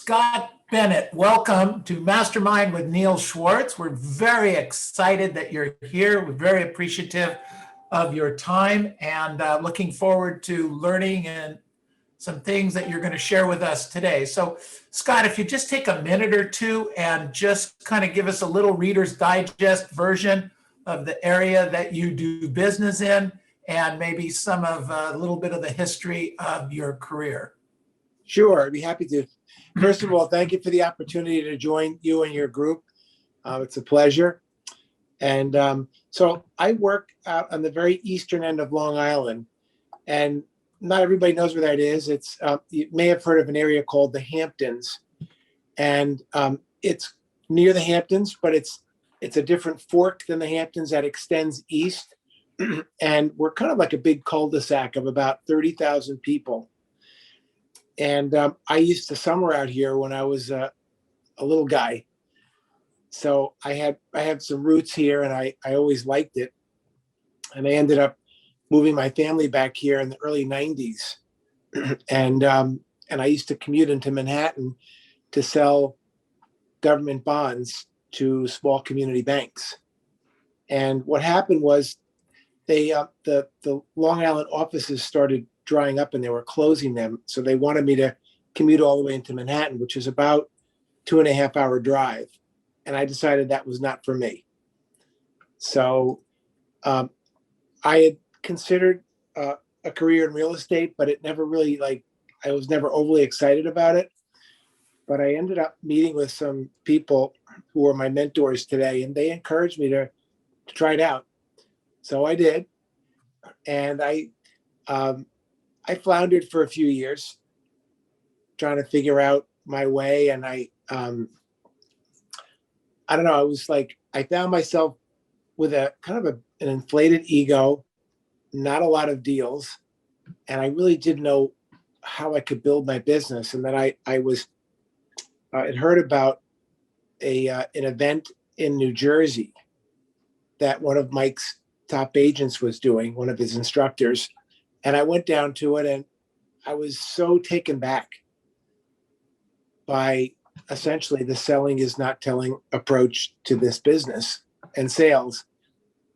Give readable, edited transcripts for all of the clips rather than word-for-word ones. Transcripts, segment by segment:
Scott Bennett, welcome to Mastermind with Neil Schwartz. We're very excited that you're here. We're very appreciative of your time and looking forward to learning and some things that you're going to share with us today. So, Scott, if you just take a minute or two and just kind of give us a little Reader's Digest version of the area that you do business in and maybe some of a little bit of the history of your career. Sure, I'd be happy to. First of all, thank you for the opportunity to join you and your group. It's a pleasure. And so I work out on the very eastern end of Long Island, and not everybody knows where that is. It's you may have heard of an area called the Hamptons, and it's near the Hamptons, but it's a different fork than the Hamptons that extends east. And we're kind of like a big cul-de-sac of about 30,000 people. And I used to summer out here when I was a little guy. So I had some roots here, and I always liked it. And I ended up moving my family back here in the early 90s. And I used to commute into Manhattan to sell government bonds to small community banks. And what happened was the Long Island offices started drying up and they were closing them. So they wanted me to commute all the way into Manhattan, which is about 2.5 hour drive. And I decided that was not for me. So I had considered a career in real estate, but it never really I was never overly excited about it. But I ended up meeting with some people who are my mentors today, and they encouraged me to try it out. So I did. And I floundered for a few years trying to figure out my way. And I don't know, I was I found myself with a kind of an inflated ego, not a lot of deals. And I really didn't know how I could build my business. And then I had heard about an event in New Jersey that one of Mike's top agents was doing, one of his instructors. And I went down to it, and I was so taken back by essentially the selling is not telling approach to this business and sales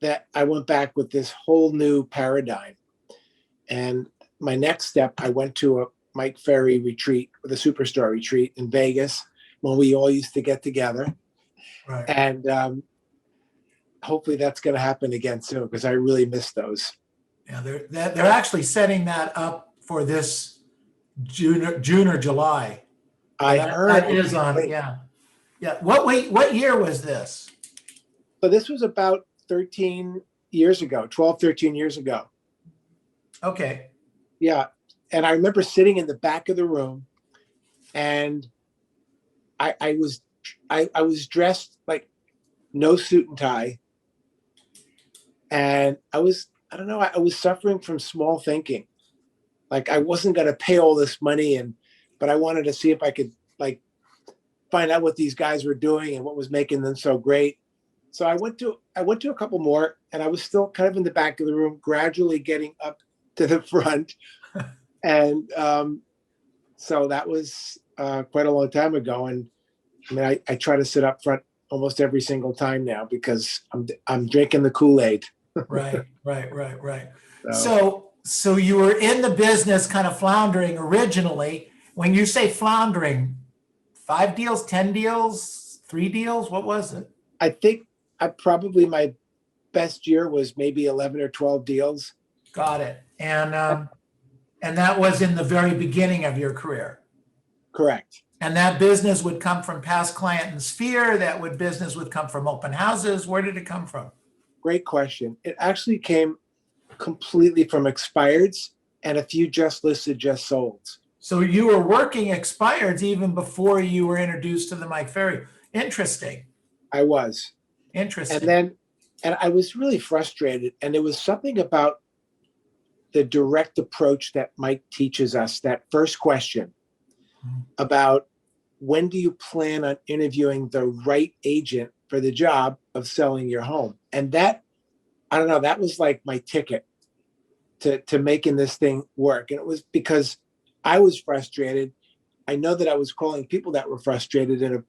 that I went back with this whole new paradigm. And my next step, I went to a Mike Ferry retreat, with a superstar retreat in Vegas when we all used to get together. Right. And hopefully that's going to happen again soon, because I really miss those. Yeah, they're actually setting that up for this June or July. I heard that is on. Yeah. What year was this? So this was about 13 years ago, 12, 13 years ago. Okay. Yeah. And I remember sitting in the back of the room, and I was dressed like no suit and tie. And I was suffering from small thinking. I wasn't going to pay all this money, but I wanted to see if I could find out what these guys were doing and what was making them so great. So I went to a couple more, and I was still kind of in the back of the room, gradually getting up to the front. And so that was quite a long time ago. And I mean, I try to sit up front almost every single time now, because I'm drinking the Kool-Aid. Right. So you were in the business kind of floundering originally. When you say floundering, 5 deals, 10 deals, 3 deals, what was it? I think my best year was maybe 11 or 12 deals. Got it. And that was in the very beginning of your career. Correct. And that business would come from past client and sphere. Business would come from open houses. Where did it come from? Great question. It actually came completely from expireds and a few just listed, just solds. So you were working expireds even before you were introduced to the Mike Ferry. Interesting. I was. Interesting. And I was really frustrated. And there was something about the direct approach that Mike teaches us, that first question about when do you plan on interviewing the right agent for the job of selling your home? And that, I don't know, that was like my ticket to making this thing work. And it was because I was frustrated. I know that I was calling people that were frustrated in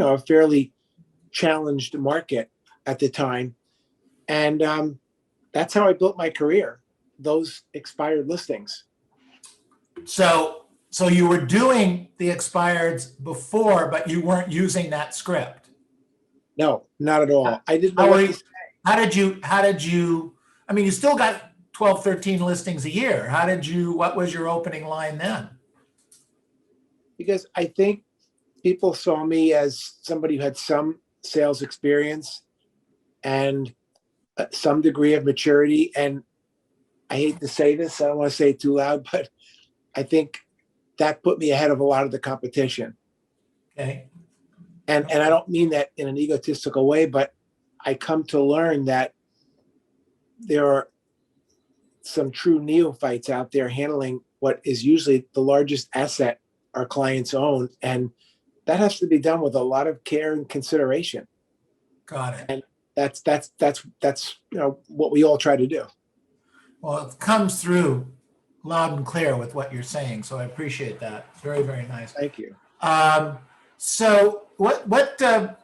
a fairly challenged market at the time. And that's how I built my career, those expired listings. So you were doing the expireds before, but you weren't using that script. No, not at all. I didn't know How, what were to you, say. how did you, I mean, you still got 12, 13 listings a year. What was your opening line then? Because I think people saw me as somebody who had some sales experience and some degree of maturity. And I hate to say this, I don't want to say it too loud, but I think that put me ahead of a lot of the competition. Okay. And I don't mean that in an egotistical way, but I come to learn that there are some true neophytes out there handling what is usually the largest asset our clients own. And that has to be done with a lot of care and consideration. Got it. And that's what we all try to do. Well, it comes through loud and clear with what you're saying. So I appreciate that. Very, very nice. Thank you. So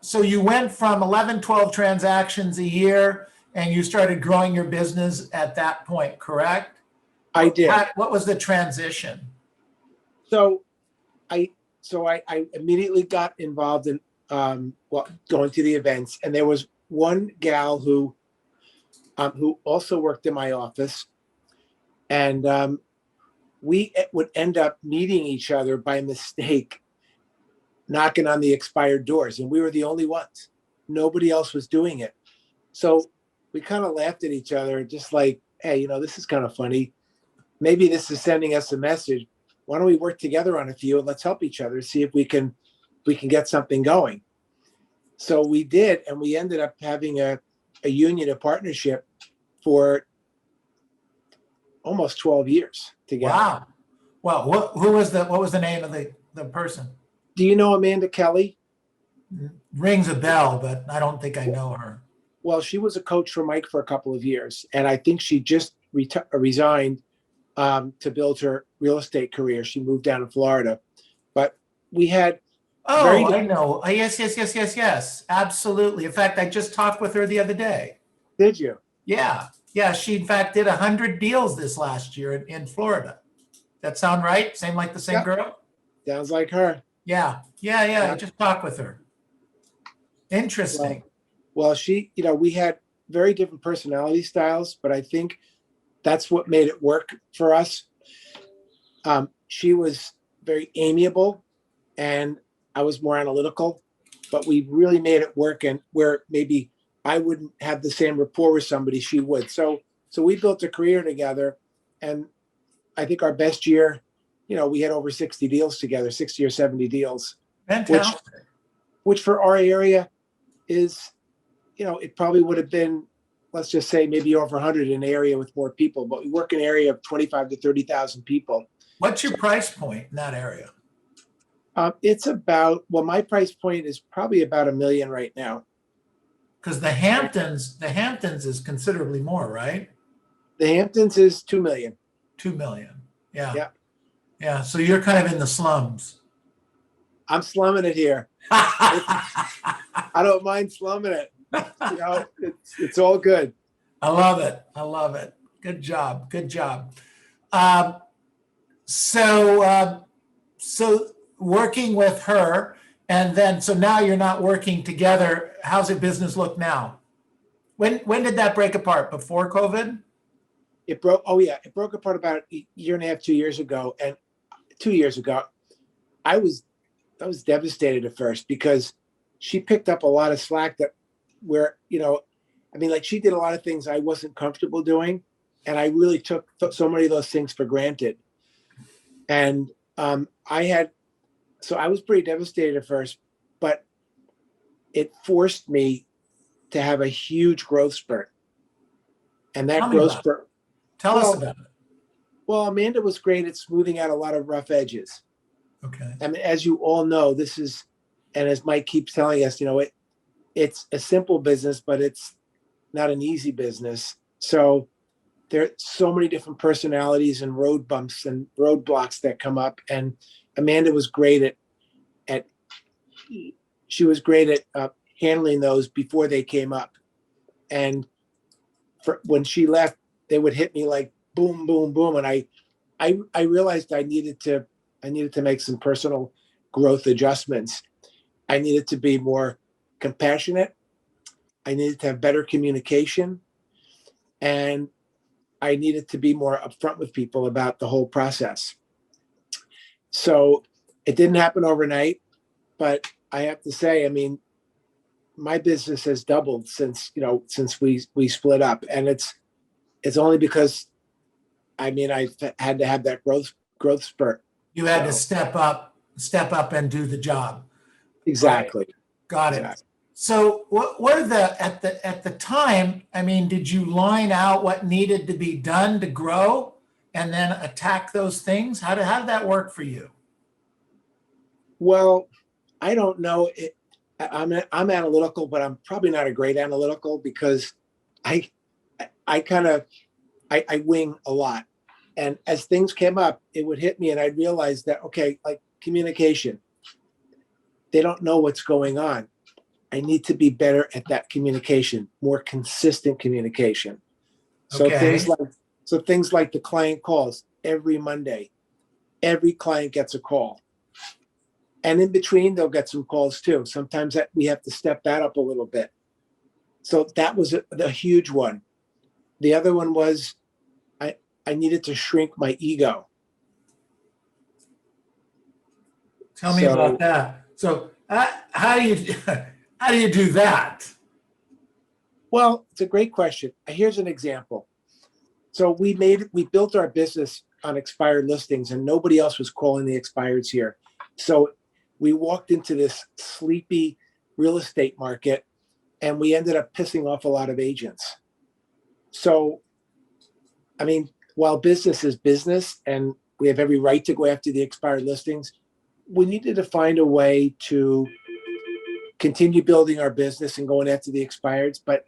so you went from 11, 12 transactions a year and you started growing your business at that point, correct? I did. What was the transition? So I immediately got involved in going to the events, and there was one gal who also worked in my office, and we would end up meeting each other by mistake, knocking on the expired doors, and we were the only ones. Nobody else was doing it. So we kind of laughed at each other, just like, hey, this is kind of funny. Maybe this is sending us a message. Why don't we work together on a few and let's help each other, see if we can get something going. So we did, and we ended up having a union, a partnership for almost 12 years together. Wow. Well, what was the name of the person? Do you know Amanda Kelly? Rings a bell, but I don't think I know her. Well, she was a coach for Mike for a couple of years, and I think she just resigned to build her real estate career. She moved down to Florida, but we had. Oh, I know. Yes. Absolutely. In fact, I just talked with her the other day. Did you? Yeah. She in fact did 100 deals this last year in Florida. That sound right? Same Yep. girl? Sounds like her. Yeah. I just talked with her. Interesting. Well, she, we had very different personality styles, but I think that's what made it work for us. She was very amiable, and I was more analytical, but we really made it work, and where maybe I wouldn't have the same rapport with somebody, she would. So we built a career together, and I think our best year, we had over 60 deals together, 60 or 70 deals. Fantastic. Which for our area is, it probably would have been, let's just say maybe over 100 in an area with more people, but we work in an area of 25 to 30,000 people. What's your price point in that area? It's about, my price point is probably about $1 million right now. Because the Hamptons is considerably more, right? The Hamptons is $2 million. 2 million. Yeah. So you're kind of in the slums. I'm slumming it here. I don't mind slumming it. It's all good. I love it. Good job. So working with her, and then so now you're not working together. How's your business look now? When did that break apart? Before COVID? It broke. Oh yeah, it broke apart about a year and a half, 2 years ago. And 2 years ago, I was devastated at first because she picked up a lot of slack she did a lot of things I wasn't comfortable doing, and I really took so many of those things for granted. And I was pretty devastated at first, but it forced me to have a huge growth spurt. And that growth spurt. Tell us about it. Well, Amanda was great at smoothing out a lot of rough edges. Okay. I mean, as you all know, and as Mike keeps telling us, it's a simple business, but it's not an easy business. So there are so many different personalities and road bumps and roadblocks that come up. And Amanda was great at she was great at handling those before they came up. And when she left, they would hit me like boom, boom, boom. And I realized I needed to make some personal growth adjustments. I needed to be more compassionate. I needed to have better communication, and I needed to be more upfront with people about the whole process. So it didn't happen overnight, but I have to say, I mean, my business has doubled since we split up, and it's only because I mean I've had to have that growth spurt. You had to step up and do the job. Exactly. Right. Got it. Exactly. So what are at the time, I mean, did you line out what needed to be done to grow and then attack those things? How did that work for you? Well, I don't know. I'm analytical, but I'm probably not a great analytical because I wing a lot. And as things came up, it would hit me and I'd realize that, okay, like communication, they don't know what's going on. I need to be better at that communication, more consistent communication. So Okay. things like the client calls every Monday. Every client gets a call. And in between, they'll get some calls too. Sometimes we have to step that up a little bit. So that was the huge one. The other one was I needed to shrink my ego. Tell me about that. So how do you do that? Well, it's a great question. Here's an example. So we built our business on expired listings, and nobody else was calling the expireds here. So we walked into this sleepy real estate market, and we ended up pissing off a lot of agents. So, I mean, while business is business, and we have every right to go after the expired listings, we needed to find a way to continue building our business and going after the expireds, but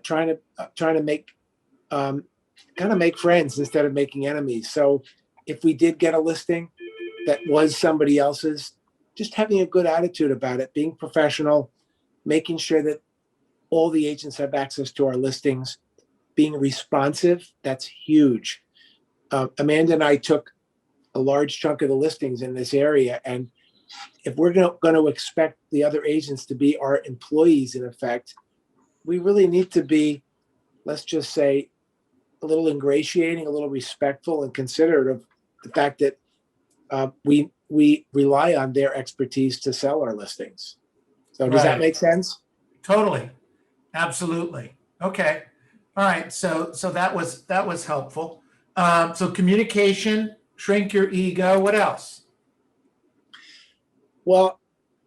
trying to make kind of make friends instead of making enemies. So if we did get a listing that was somebody else's, just having a good attitude about it, being professional, making sure that all the agents have access to our listings, being responsive, that's huge. Amanda and I took a large chunk of the listings in this area, and if we're going to expect the other agents to be our employees in effect, we really need to be, let's just say, a little ingratiating, a little respectful, and considerate of the fact that we rely on their expertise to sell our listings. So does that make sense? Totally. Absolutely. Okay. All right. So that was helpful. So communication, shrink your ego. What else? Well,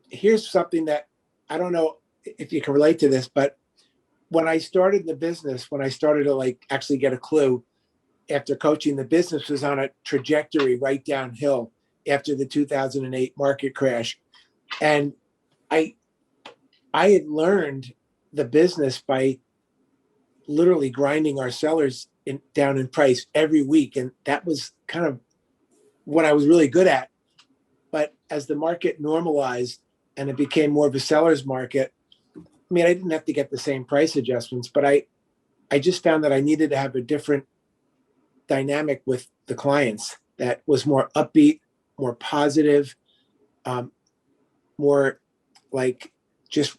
here's something that I don't know if you can relate to this, but when I started the business, when I started to like actually get a clue after coaching, the business was on a trajectory right downhill after the 2008 market crash. And I had learned the business by literally grinding our sellers down in price every week. And that was kind of what I was really good at. But as the market normalized and it became more of a seller's market, I mean, I didn't have to get the same price adjustments, but I just found that I needed to have a different dynamic with the clients that was more upbeat, more positive, more like just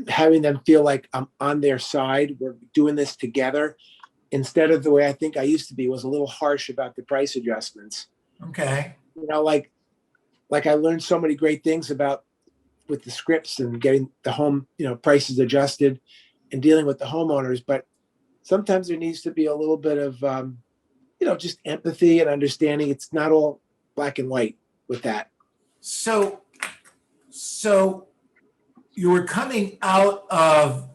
having them feel like I'm on their side. We're doing this together, instead of the way I think I used to be, was a little harsh about the price adjustments. Okay. You know, like I learned so many great things about with the scripts and getting the home, prices adjusted and dealing with the homeowners. But sometimes there needs to be a little bit of, just empathy and understanding. It's not all black and white with that. So you were coming out of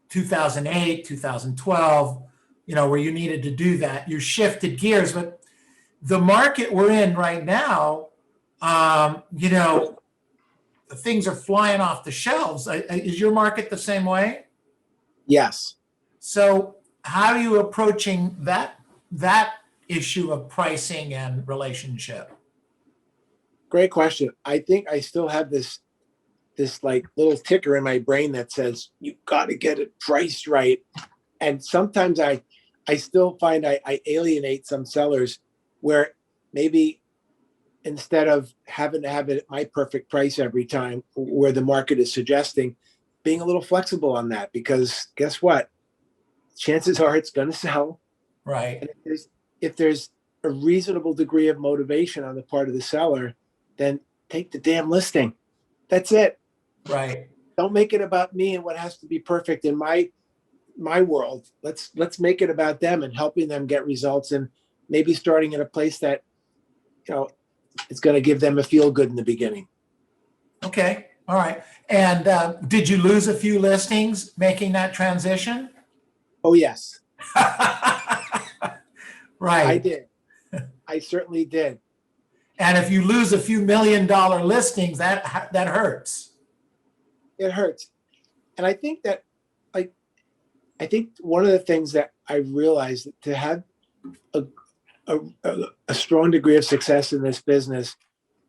2008, 2012, where you needed to do that. You shifted gears, but the market we're in right now, things are flying off the shelves. Is your market the same way? Yes. So how are you approaching that issue of pricing and relationship? Great question. I think I still have this like little ticker in my brain that says you got to get it priced right. And sometimes I still find I alienate some sellers where maybe instead of having to have it at my perfect price every time where the market is suggesting, being a little flexible on that, because guess what? Chances are it's going to sell. Right. And if there's a reasonable degree of motivation on the part of the seller, then take the damn listing. That's it. Right. Don't make it about me and what has to be perfect in my world. Let's make it about them and helping them get results, and maybe starting at a place that, it's going to give them a feel good in the beginning. Okay. All right. And did you lose a few listings making that transition? Oh yes, Right. I did. I certainly did. And if you lose a few $1 million listings, that hurts. It hurts. And I think that, like, I think one of the things that I realized, to have a strong degree of success in this business,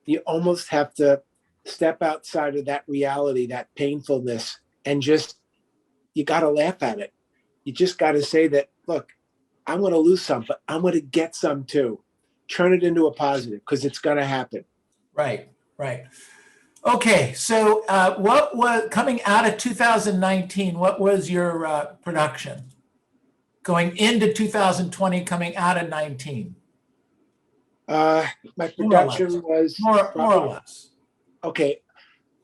you almost have to step outside of that reality, that painfulness, and just, you got to laugh at it. You just got to say that, look, I'm going to lose some, but I'm going to get some too. Turn it into a positive, because it's going to happen. Right. Right. Okay. So what was coming out of 2019? What was your production going into 2020, coming out of 19? My production was more or less. Okay.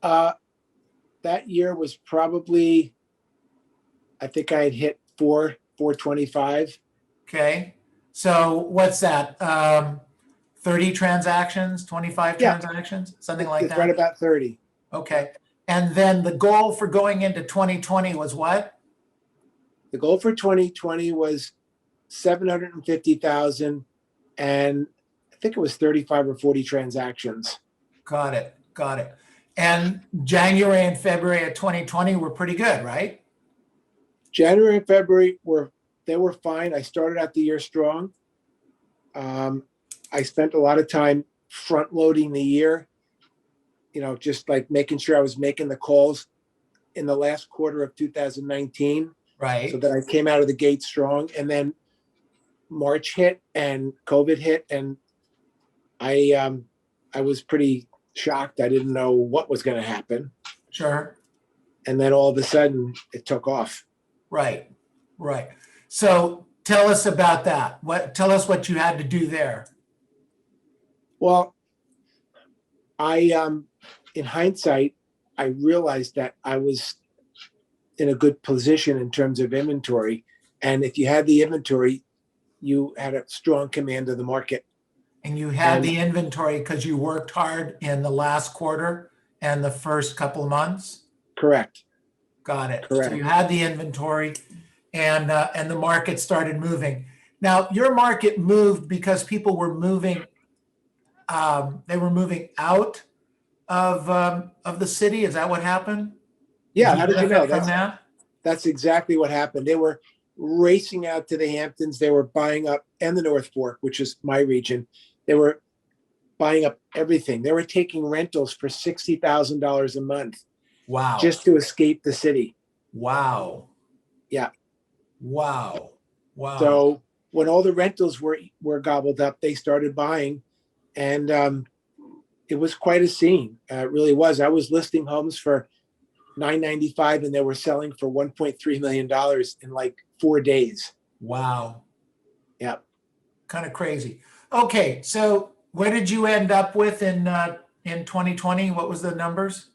That year was probably, I think I had hit 425. Okay. So what's that? 30 transactions, 25 Yeah, transactions, something like it's that? right about 30. Okay. And then the goal for going into 2020 was what? The goal for 2020 was 750,000, and I think it was 35 or 40 transactions. Got it. Got it. And January and February of 2020 were pretty good, right? January and February were fine. I started out the year strong. I spent a lot of time front loading the year, just like making sure I was making the calls in the last quarter of 2019, Right. so that I came out of the gate strong. And then March hit and COVID hit, and I was pretty shocked. I didn't know what was going to happen. Sure. And then all of a sudden it took off. Right. Right. So tell us about that. Tell us what you had to do there. Well, in hindsight, I realized that I was in a good position in terms of inventory. And if you had the inventory, you had a strong command of the market. And you had the inventory because you worked hard in the last quarter and the first couple of months? Correct. Got it. Correct. So you had the inventory, and the market started moving. Now, your market moved because people were moving. They were moving out of the city. Is that what happened? Yeah. How did you know? From that? That's exactly what happened. They were racing out to the Hamptons. They were buying up, and the North Fork, which is my region. They were buying up everything. They were taking rentals for $60,000 a month. Wow. Just to escape the city. Wow. Yeah. Wow. Wow. So when all the rentals were gobbled up, they started buying, and it was quite a scene. It really was. I was listing homes for $995, and they were selling for $1.3 million in like 4 days. Wow. Yeah. Kind of crazy. Okay, so where did you end up with in 2020? What was the numbers?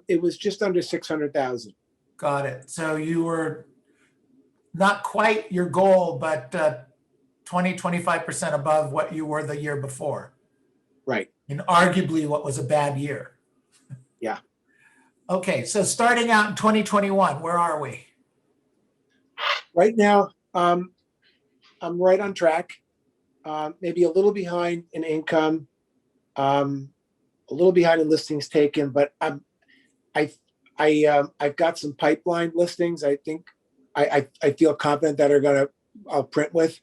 It was just under 600,000. Got it. So you were not quite your goal, but 25% above what you were the year before. Right. And arguably what was a bad year. Yeah. Okay, so starting out in 2021, where are we? Right now, I'm right on track. Maybe a little behind in income, a little behind in listings taken, but I've got some pipeline listings. I think I feel confident that I'll print with.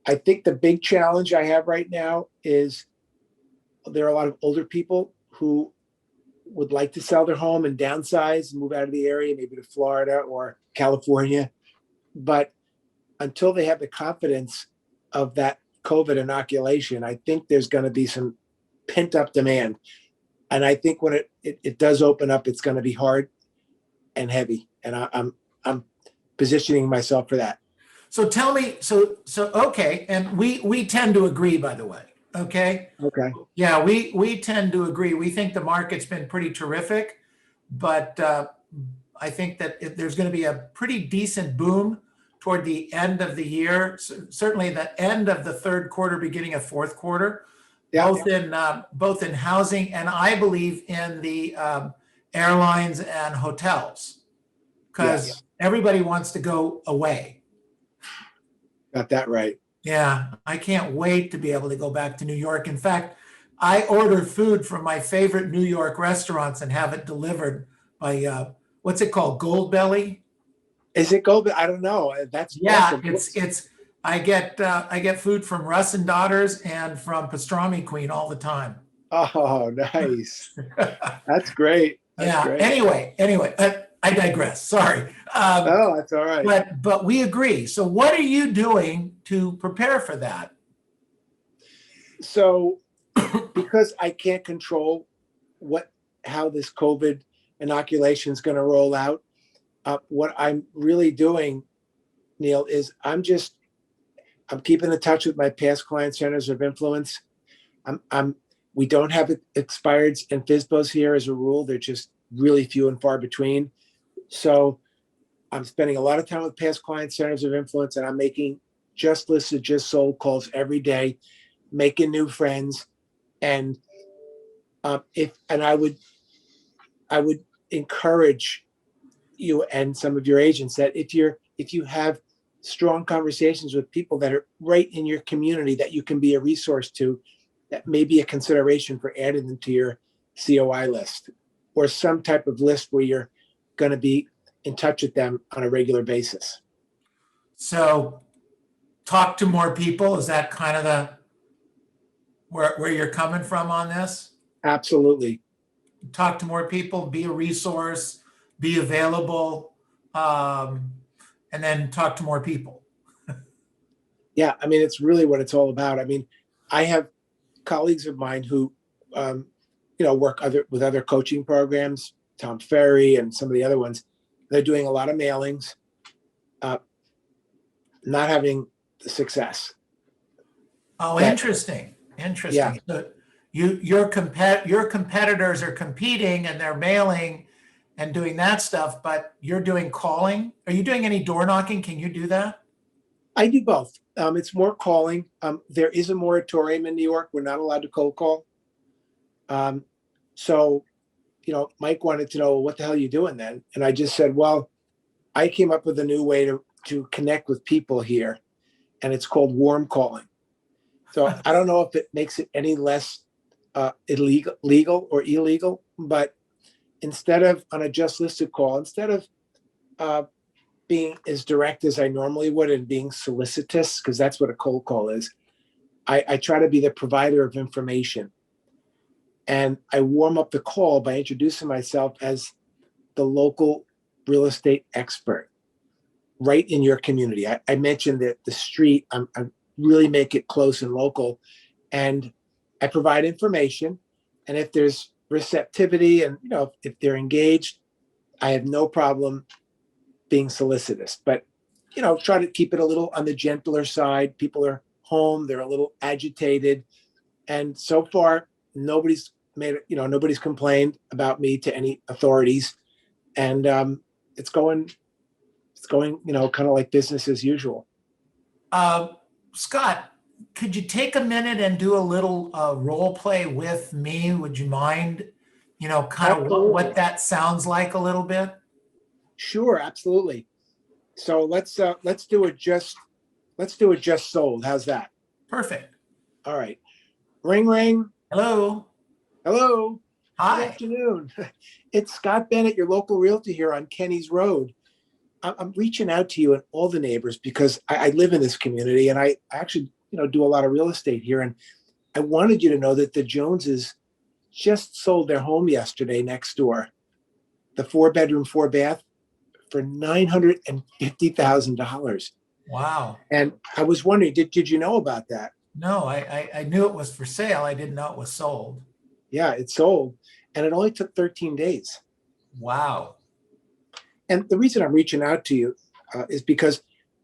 I think the big challenge I have right now is there are a lot of older people who would like to sell their home and downsize and move out of the area, maybe to Florida or California. But until they have the confidence of that COVID inoculation, I think there's going to be some pent up demand. And I think when it does open up, it's going to be hard and heavy. And I'm positioning myself for that. So tell me, okay, and we tend to agree, by the way. Okay. Okay. Yeah, we tend to agree. We think the market's been pretty terrific, but I think that there's going to be a pretty decent boom toward the end of the year. Certainly, the end of the third quarter, beginning of fourth quarter, Yeah. both in housing and I believe in the airlines and hotels, because everybody wants to go away. Got that right. Yeah, I can't wait to be able to go back to New York. In fact, I order food from my favorite New York restaurants and have it delivered by what's it called? Goldbelly? Is it Gold? I don't know. That's Yeah, awesome. I get food from Russ and Daughters and from Pastrami Queen all the time. Oh, nice. That's great. That's Yeah. great. Anyway, I digress. Sorry. Oh, that's all right. But we agree. So what are you doing to prepare for that? So, because I can't control how this COVID inoculation is going to roll out, what I'm really doing, Neil, is I'm keeping in touch with my past client centers of influence. We don't have expireds and FISBOs here as a rule. They're just really few and far between. So I'm spending a lot of time with past client centers of influence, and I'm making just listed, just sold calls every day, making new friends. And I would encourage you and some of your agents that if you have strong conversations with people that are right in your community that you can be a resource to, that may be a consideration for adding them to your COI list or some type of list where you're going to be in touch with them on a regular basis. So talk to more people. Is that kind of where you're coming from on this? Absolutely. Talk to more people, be a resource, be available, and then talk to more people. Yeah, I mean, it's really what it's all about. I mean, I have colleagues of mine who, work with other coaching programs, Tom Ferry and some of the other ones. They're doing a lot of mailings, not having success. Oh, interesting. Yeah. So your competitors are competing and they're mailing and doing that stuff, but you're doing calling. Are you doing any door knocking? Can you do that? I do both. It's more calling. There is a moratorium in New York. We're not allowed to cold call. So, Mike wanted to know, what the hell are you doing then? And I just said, well, I came up with a new way to connect with people here, and it's called warm calling. So I don't know if it makes it any less legal or illegal, but instead of on a just listed call, instead of being as direct as I normally would and being solicitous, because that's what a cold call is, I try to be the provider of information. And I warm up the call by introducing myself as the local real estate expert right in your community. I mentioned that the street, I really make it close and local, and I provide information. And if there's receptivity and, if they're engaged, I have no problem being solicitous, but, try to keep it a little on the gentler side. People are home, they're a little agitated. And so far, nobody's complained about me to any authorities. And it's going, kind of like business as usual. Scott, could you take a minute and do a little role play with me? Would you mind, kind of what that sounds like a little bit? Sure, absolutely. So let's do it just sold. How's that? Perfect. All right. Ring, ring. Hello. Hello. Hi. Good afternoon. It's Scott Bennett, your local realtor here on Kenny's Road. I'm reaching out to you and all the neighbors because I live in this community and I actually, do a lot of real estate here. And I wanted you to know that the Joneses just sold their home yesterday next door, the 4-bedroom, 4-bath for $950,000. Wow. And I was wondering, did you know about that? No, I knew it was for sale. I didn't know it was sold. Yeah, it sold and it only took 13 days. Wow. And the reason I'm reaching out to you is because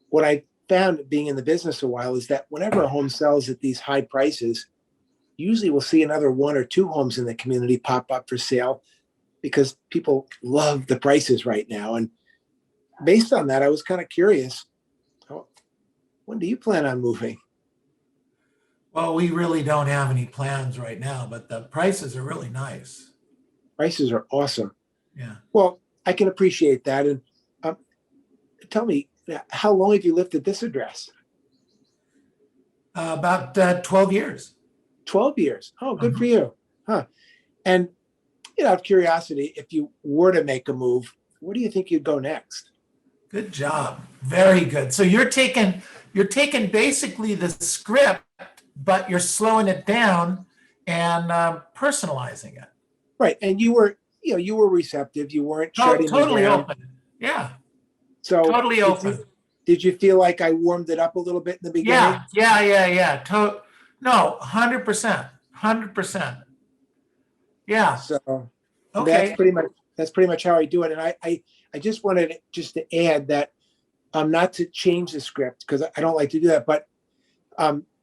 what I found being in the business a while is that whenever a home sells at these high prices, usually we'll see another 1 or 2 homes in the community pop up for sale because people love the prices right now. And based on that, I was kind of curious, when do you plan on moving? Well, we really don't have any plans right now, but the prices are really nice. Prices are awesome. Yeah. Well, I can appreciate that. And tell me, how long have you lived at this address? About 12 years. 12 years. Oh, good for you. Huh. And out of curiosity, if you were to make a move, where do you think you'd go next? Good job. Very good. So you're taking basically the script, but you're slowing it down and personalizing it. Right. And you were receptive. You weren't shutting Totally me down. open. Yeah. So Totally open. Did you feel like I warmed it up a little bit in the beginning? Yeah. No, 100%. 100%. Yeah. So Okay. that's pretty much how I do it. And I just wanted to add that not to change the script because I don't like to do that. But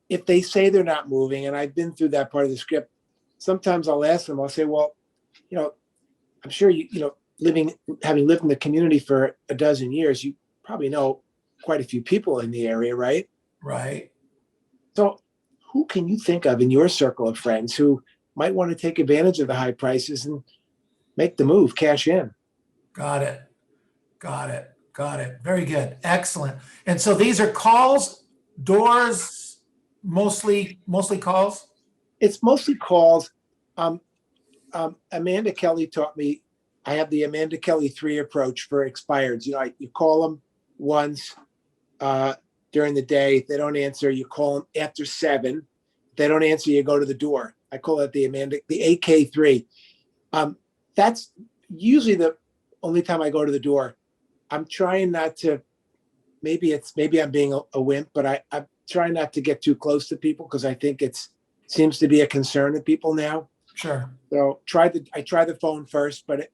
if they say they're not moving, and I've been through that part of the script, sometimes I'll ask them. I'll say, well, I'm sure having lived in the community for a dozen years, you probably know quite a few people in the area, right? Right. So who can you think of in your circle of friends who might want to take advantage of the high prices and make the move, cash in? Got it. Very good. Excellent. And so these are calls, doors, mostly calls? It's mostly calls. Amanda Kelly taught me, I have the Amanda Kelly 3 approach for expireds. You call them once during the day. If they don't answer, you call them after 7. If they don't answer, you go to the door. I call it the AK3. That's usually the only time I go to the door. I'm trying not to, maybe I'm being a wimp, but I'm trying not to get too close to people because I think seems to be a concern of people now. Sure. So I try the phone first, but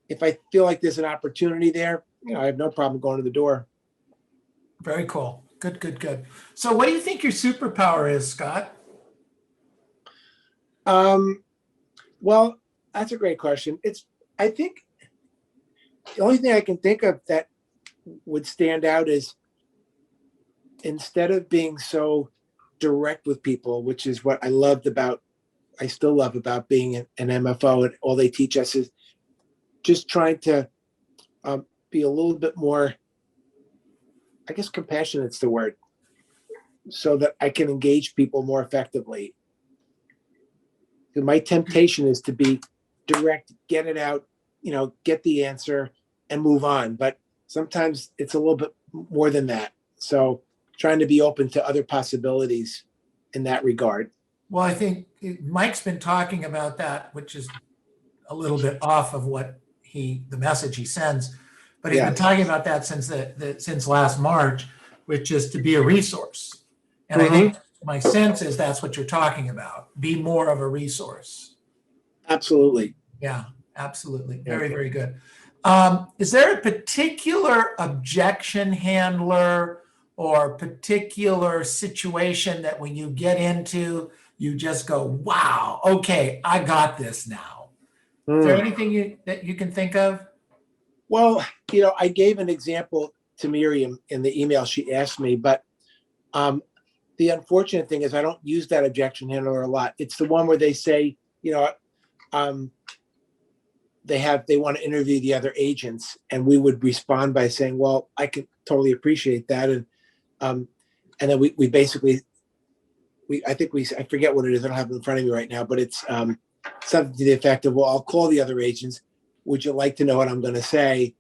if I feel like there's an opportunity there, I have no problem going to the door. Very cool. Good. So what do you think your superpower is, Scott? Well, that's a great question. I think the only thing I can think of that would stand out is instead of being so direct with people, which is what I still love about being an MFO, and all they teach us is just trying to be a little bit more, I guess compassionate's the word, so that I can engage people more effectively. My temptation is to be direct, get it out, get the answer and move on. But sometimes it's a little bit more than that. So trying to be open to other possibilities in that regard. Well, I think Mike's been talking about that, which is a little bit off of the message he sends, but he's been talking about that since last March, which is to be a resource. And I think my sense is that's what you're talking about. Be more of a resource. Absolutely. Yeah, absolutely. Very, very good. Is there a particular objection handler or particular situation that when you get into, you just go, wow, okay, I got this now? Is there anything that you can think of? Well, I gave an example to Miriam in the email she asked me, but the unfortunate thing is I don't use that objection handler a lot. It's the one where they say, they want to interview the other agents, and we would respond by saying, well, I can totally appreciate that. And then we basically, I forget what it is. I don't have it in front of me right now, but it's something to the effect of, well, I'll call the other agents. Would you like to know what I'm going to say?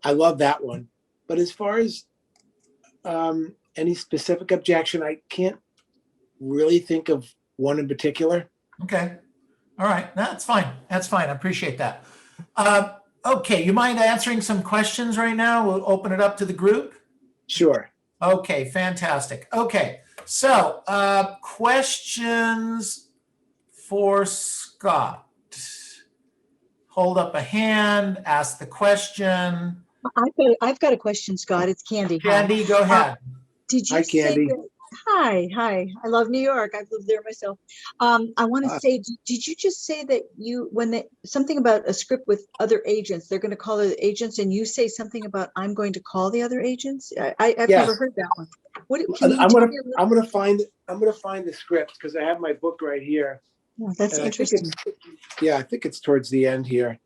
I love that one. But as far as any specific objection, I can't really think of one in particular. Okay. All right. That's fine. That's fine. I appreciate that. Okay. You mind answering some questions right now? We'll open it up to the group. Sure. Okay. Fantastic. Okay. So questions for Scott. Hold up a hand, ask the question. I've got a question, Scott. It's Candy. Hi. Candy, go ahead. Did you Hi, say Candy. that? Hi. I love New York. I've lived there myself. I want to say, did you just say that something about a script with other agents? They're going to call the agents, and you say something about I'm going to call the other agents. I've Yes. never heard that one. What? I'm gonna find the script because I have my book right here. Oh, that's And interesting. I think it's towards the end here.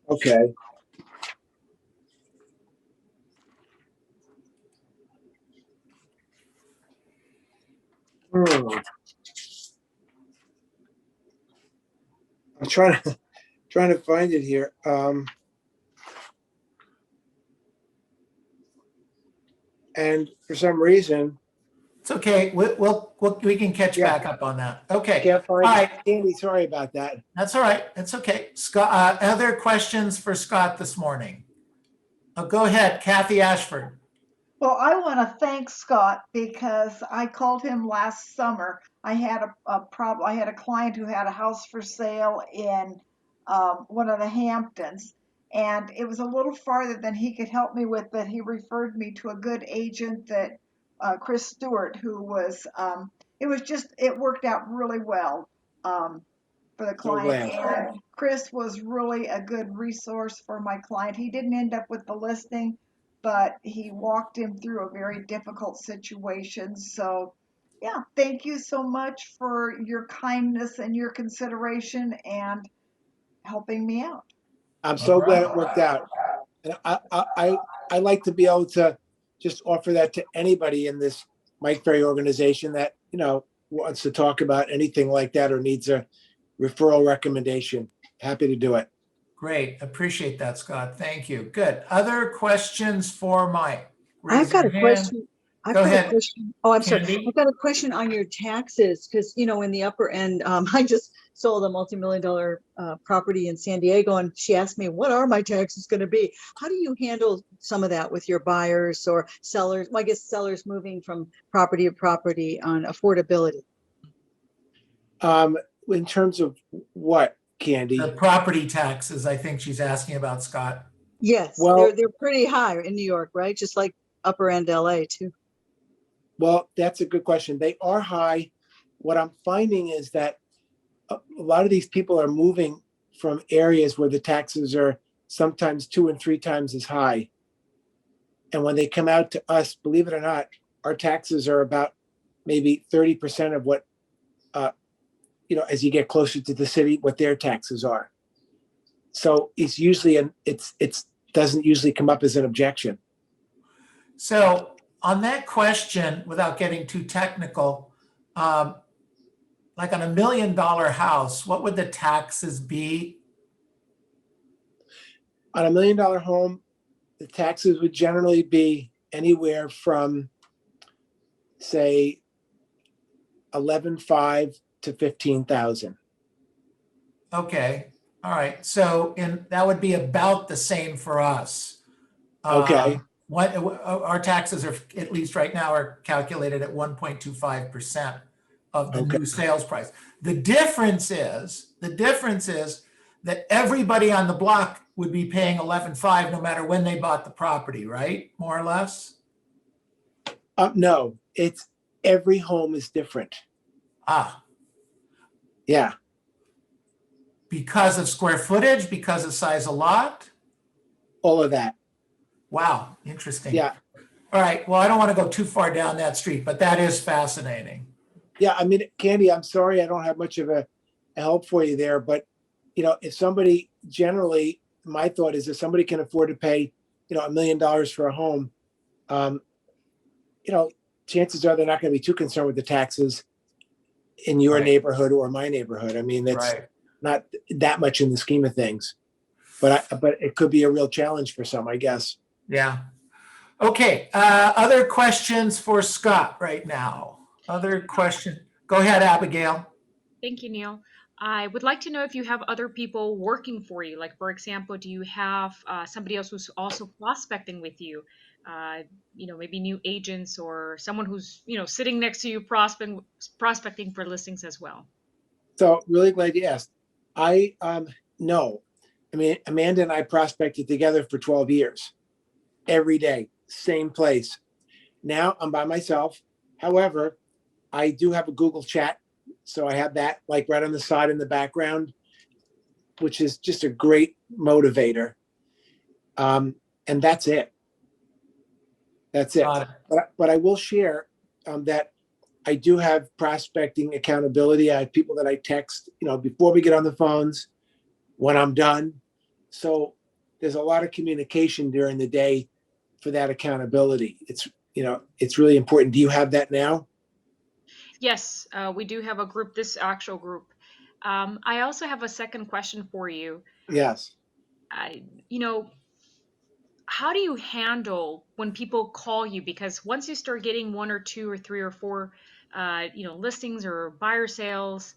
Okay. I'm trying to find it here. And for some reason, It's okay. We can catch back up on that. Okay. can't find All it. right. Candy, sorry about that. That's all right. It's okay. Scott, other questions for Scott this morning? Go ahead, Kathy Ashford. Well, I want to thank Scott because I called him last summer. I had a problem. I had a client who had a house for sale in one of the Hamptons, and it was a little farther than he could help me with, but he referred me to a good agent that Chris Stewart, who was, it worked out really well for the So client. glad. And Chris was really a good resource for my client. He didn't end up with the listing, but he walked him through a very difficult situation. So, yeah, thank you so much for your kindness and your consideration and helping me out. I'm so glad it worked out. And I like to be able to just offer that to anybody in this Mike Ferry organization that, wants to talk about anything like that or needs a referral recommendation. Happy to do it. Great. Appreciate that, Scott. Thank you. Good. Other questions for Mike? I've got a question. Go ahead, Oh, I'm sorry. Candy. I've got a question on your taxes because, in the upper end, I just sold a multi-million-dollar property in San Diego, and she asked me, what are my taxes going to be? How do you handle some of that with your buyers or sellers? Well, I guess sellers moving from property to property on affordability. In terms of what, Candy? The property taxes, I think she's asking about, Scott. Yes, Well, they're pretty high in New York, right? Just like upper end LA too. Well, that's a good question. They are high. What I'm finding is that a lot of these people are moving from areas where the taxes are sometimes 2 and 3 times as high. And when they come out to us, believe it or not, our taxes are about maybe 30% of what, as you get closer to the city, what their taxes are. So it's usually it doesn't usually come up as an objection. So on that question, without getting too technical, like on $1 million house, what would the taxes be? On $1 million home, the taxes would generally be anywhere from, say, 11,500 to 15,000. Okay. All right. So that would be about the same for us. Okay. What our taxes are, at least right now, are calculated at 1.25% of the new sales price. The difference is that everybody on the block would be paying 11.5 no matter when they bought the property, right? More or less. No, it's every home is different. Yeah. Because of square footage, because of size of lot. All of that. Wow, interesting. Yeah. All right. Well, I don't want to go too far down that street, but that is fascinating. Yeah. I mean, Candy, I'm sorry I don't have much of a help for you there, but if somebody, generally, my thought is if somebody can afford to pay, $1 million for a home, chances are they're not going to be too concerned with the taxes. in your Right. neighborhood or my neighborhood. I mean, it's Right. not that much in the scheme of things, but it could be a real challenge for some, I guess. Yeah. Okay. Other questions for Scott right now? Other question? Go ahead, Abigail. Thank you, Neil. I would like to know if you have other people working for you. Like, for example, do you have somebody else who's also prospecting with you? Maybe new agents or someone who's, sitting next to you prospecting for listings as well. So really glad you asked. I no, I mean, Amanda and I prospected together for 12 years, every day, same place. Now I'm by myself. However, I do have a Google chat. So I have that like right on the side in the background, which is just a great motivator. And that's it. That's it. Got it. But I will share that I do have prospecting accountability. I have people that I text, before we get on the phones, when I'm done. So there's a lot of communication during the day for that accountability. It's really important. Do you have that now? Yes, we do have a group, this actual group. I also have a second question for you. Yes. How do you handle when people call you? Because once you start getting one or two or three or four, listings or buyer sales,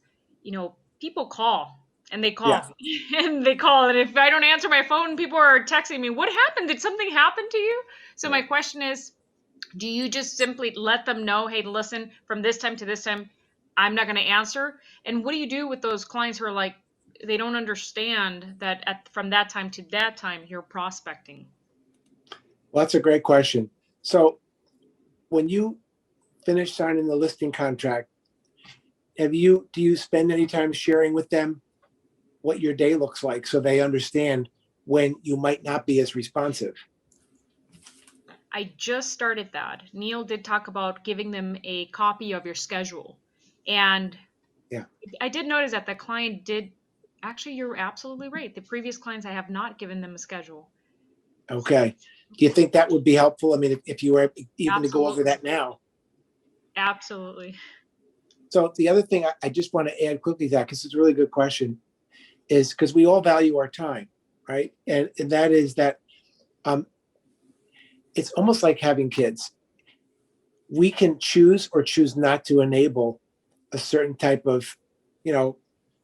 people call and they call Yeah. and they call. And if I don't answer my phone, people are texting me, what happened? Did something happen to you? So my question is, do you just simply let them know, hey, listen, from this time to this time, I'm not going to answer? And what do you do with those clients who are like, they don't understand that from that time to that time, you're prospecting? Well, that's a great question. So when you finish signing the listing contract, do you spend any time sharing with them what your day looks like so they understand when you might not be as responsive? I just started that. Neil did talk about giving them a copy of your schedule. And Yeah. I did notice that the client did. Actually, you're absolutely right. The previous clients, I have not given them a schedule. Okay. Do you think that would be helpful? I mean, if you were even to go over Absolutely. that now. Absolutely. So the other thing I just want to add quickly to that, because it's a really good question, is because we all value our time, right? And that is that it's almost like having kids. We can choose or choose not to enable a certain type of,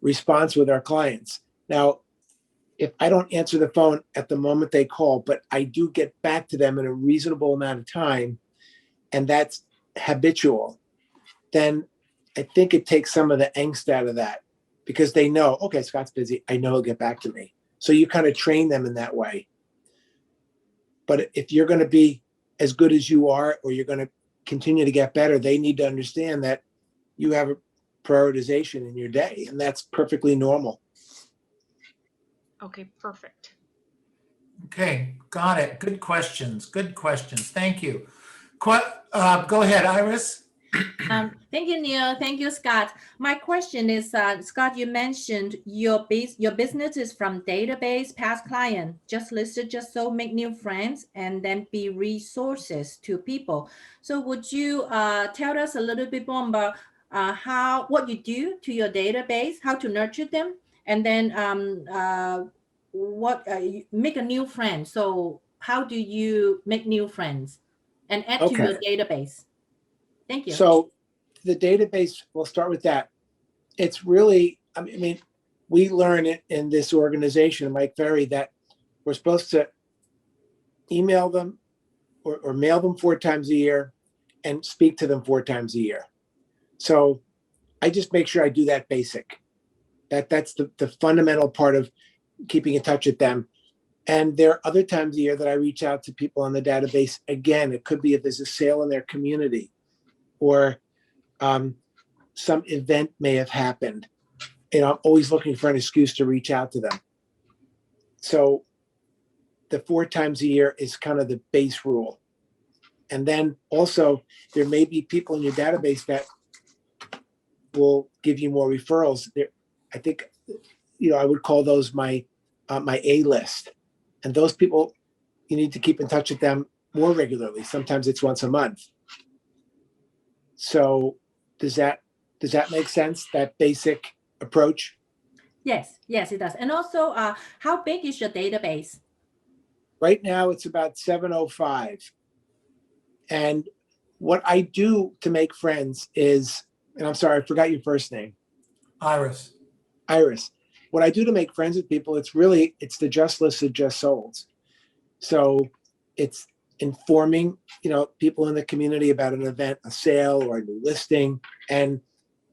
response with our clients. Now, if I don't answer the phone at the moment they call, but I do get back to them in a reasonable amount of time, and that's habitual, then I think it takes some of the angst out of that, because they know, okay, Scott's busy. I know he'll get back to me. So you kind of train them in that way. But if you're going to be as good as you are, or you're going to continue to get better, they need to understand that you have a prioritization in your day, and that's perfectly normal. Okay, perfect. Okay, got it. Good questions. Good questions. Thank you. Go ahead, Iris. Thank you, Neil. Thank you, Scott. My question is, Scott, you mentioned your business is from database, past client, just listed, just so make new friends, and then be resources to people. So would you tell us a little bit more about what you do to your database, how to nurture them, and then make a new friend. So how do you make new friends and add to your database? Thank you. So the database, we'll start with that. It's really, I mean, we learn it in this organization, Mike Ferry, that we're supposed to email them or mail them 4 times a year and speak to them 4 times a year. So I just make sure I do that basic. That's the fundamental part of keeping in touch with them. And there are other times a year that I reach out to people on the database. Again, it could be if there's a sale in their community, or some event may have happened. I'm always looking for an excuse to reach out to them. So the 4 times a year is kind of the base rule. And then also there may be people in your database that will give you more referrals. I think, I would call those my A list. And those people, you need to keep in touch with them more regularly. Sometimes it's once a month. So does that Does that make sense? That basic approach? Yes, yes, it does. And also, how big is your database? Right now, it's about 705. And what I do to make friends is, and I'm sorry, I forgot your first name. Iris. Iris. What I do to make friends with people, it's the just listed, just solds. So it's informing, people in the community about an event, a sale, or a new listing. And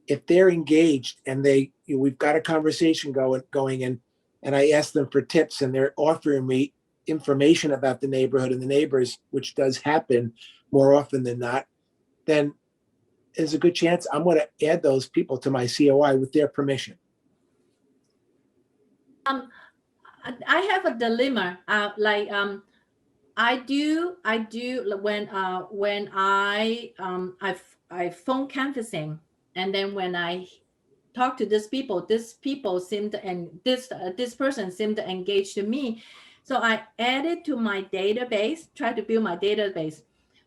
if they're engaged and we've got a conversation going and I ask them for tips and they're offering me information about the neighborhood and the neighbors, which does happen more often than not, then there's a good chance I'm going to add those people to my COI with their permission. I have a dilemma. I do when I phone canvassing, and then when I talk to these people seem to, and this person seemed to engage to me, so I added to my database, try to build my database.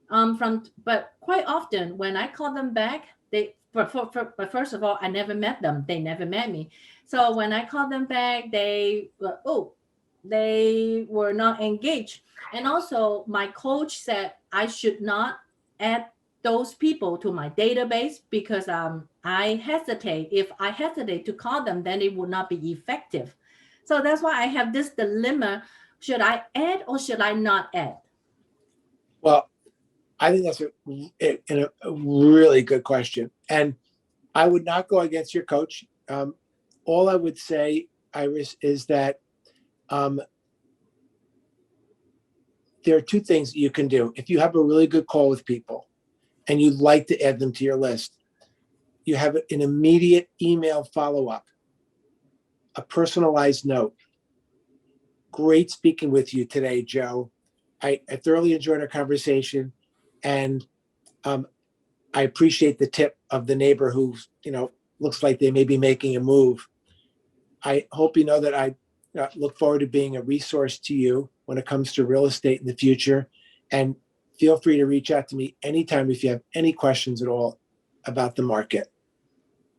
But quite often when I call them back, but first of all, I never met them. They never met me. So when I call them back, they were not engaged. And also my coach said I should not add those people to my database because I hesitate. If I hesitate to call them, then it would not be effective. So that's why I have this dilemma. Should I add or should I not add? Well, I think that's a really good question. And I would not go against your coach. All I would say, Iris, is that there are two things you can do. If you have a really good call with people and you'd like to add them to your list, you have an immediate email follow-up, a personalized note. Great speaking with you today, Joe. I thoroughly enjoyed our conversation, and I appreciate the tip of the neighbor who, looks like they may be making a move. I hope you know that I look forward to being a resource to you when it comes to real estate in the future. And feel free to reach out to me anytime if you have any questions at all about the market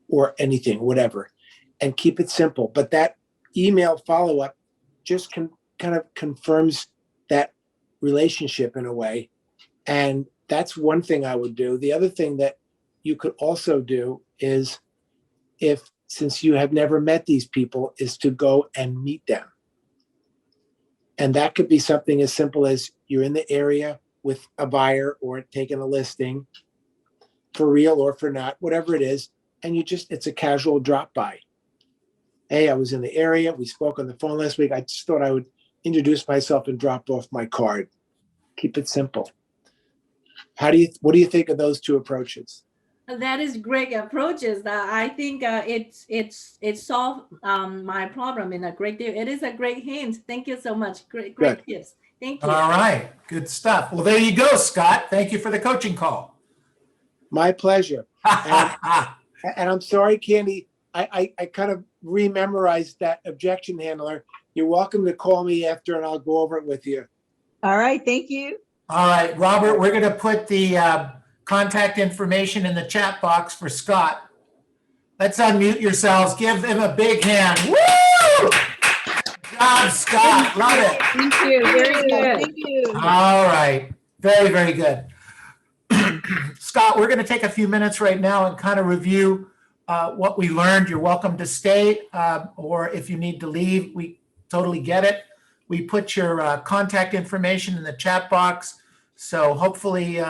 or anything, whatever. And keep it simple. But that email follow-up just kind of confirms that relationship in a way. And that's one thing I would do. The other thing that you could also do is, since you have never met these people, is to go and meet them. And that could be something as simple as you're in the area with a buyer or taking a listing, for real or for not, whatever it is. And it's a casual drop by. Hey, I was in the area. We spoke on the phone last week. I just thought I would introduce myself and drop off my card. Keep it simple. What do you think of those two approaches? That is great approaches. I think it solved my problem in a great deal. It is a great hint. Thank you so much. Great tips. Thank you. All right, good stuff. Well, there you go, Scott. Thank you for the coaching call. My pleasure. And I'm sorry, Candy, I kind of rememorized that objection handler. You're welcome to call me after and I'll go over it with you. All right, thank you. All right, Robert, we're going to put the contact information in the chat box for Scott. Let's unmute yourselves. Give them a big hand. Woo! Good job, Scott. Love it. Thank you. Very good. Thank you. All right. Very, very good. Scott, we're going to take a few minutes right now and kind of review what we learned. You're welcome to stay, or if you need to leave, we totally get it. We put your contact information in the chat box. So hopefully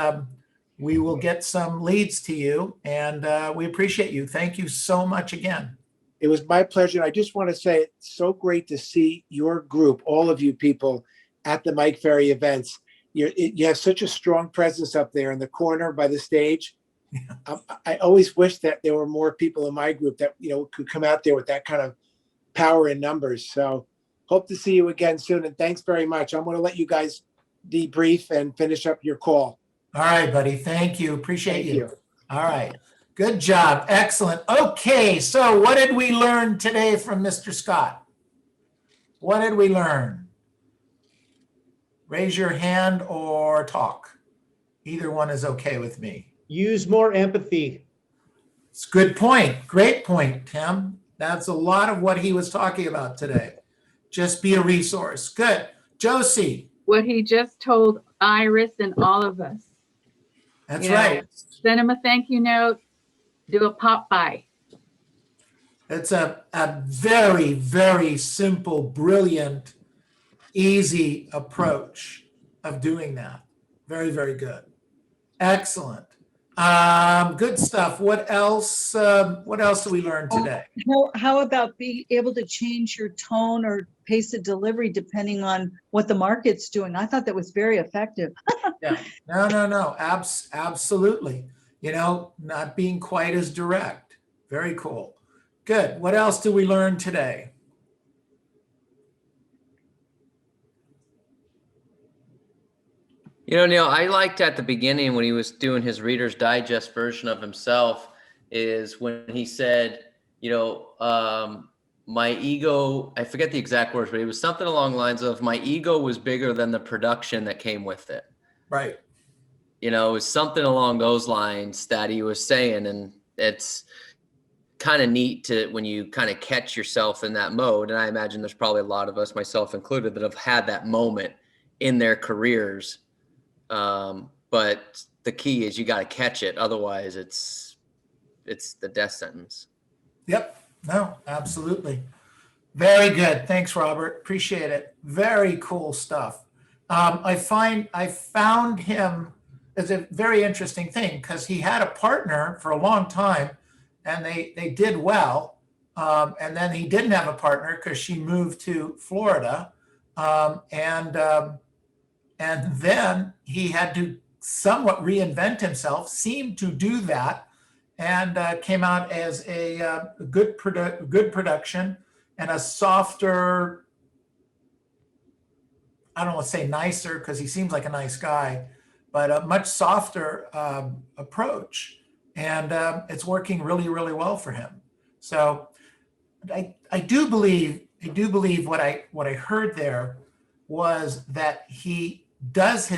we will get some leads to you, and we appreciate you. Thank you so much again. It was my pleasure. I just want to say it's so great to see your group, all of you people at the Mike Ferry events. You have such a strong presence up there in the corner by the stage. Yeah. I always wish that there were more people in my group that, could come out there with that kind of power in numbers. So hope to see you again soon. And thanks very much. I'm going to let you guys debrief and finish up your call. All right, buddy. Thank you. Appreciate you. All right. Good job. Excellent. Okay. So what did we learn today from Mr. Scott? What did we learn? Raise your hand or talk. Either one is okay with me. Use more empathy. It's a good point. Great point, Tim. That's a lot of what he was talking about today. Just be a resource. Good. Josie, What he just told Iris and all of us. that's You know, right. Send him a thank you note, do a pop by. It's a very, very simple, brilliant, easy approach of doing that. Very, very good. Excellent. Good stuff. What else do we learn today? How about being able to change your tone or pace of delivery depending on what the market's doing? I thought that was very effective. Yeah. No. Absolutely. You know, not being quite as direct. Very cool. Good. What else do we learn today? You know, Neil, I liked at the beginning when he was doing his Reader's Digest version of himself is when he said, you know, my ego, I forget the exact words, but it was something along the lines of my ego was bigger than the production that came with it. Right. You know, it was something along those lines that he was saying. And it's kind of neat to when you kind of catch yourself in that mode. And I imagine there's probably a lot of us, myself included, that have had that moment in their careers. But the key is you got to catch it. Otherwise it's the death sentence. Yep. No, absolutely. Very good. Thanks, Robert. Appreciate it. Very cool stuff. I found him as a very interesting thing because he had a partner for a long time and they did well. And then he didn't have a partner because she moved to Florida. And then he had to somewhat reinvent himself, seemed to do that, and came out as a good production and a softer, I don't want to say nicer because he seems like a nice guy, but a much softer approach. And it's working really, really well for him. So I do believe what I heard there was that he does his